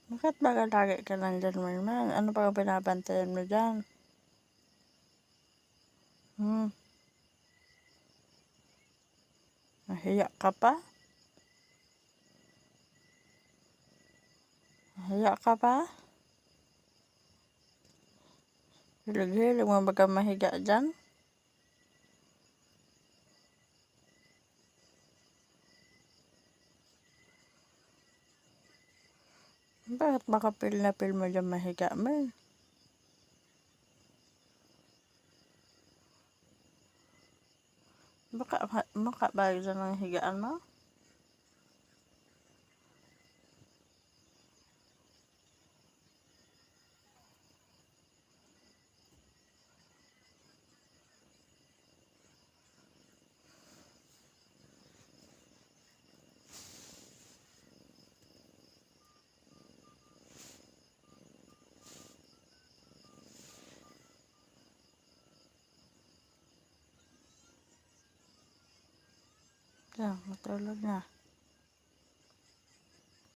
Bakit ba lagi ka nandyan, Merman? Ano pa ang binabantayan mo dyan? Nahiya ka pa? Nahiya ka pa? Hilig-hilig mo baga mahiga dyan? Bakit baka feel na feel mo dyan mahiga, Mer? Baka ba dyan ang higaan mo? Yan, matulog na.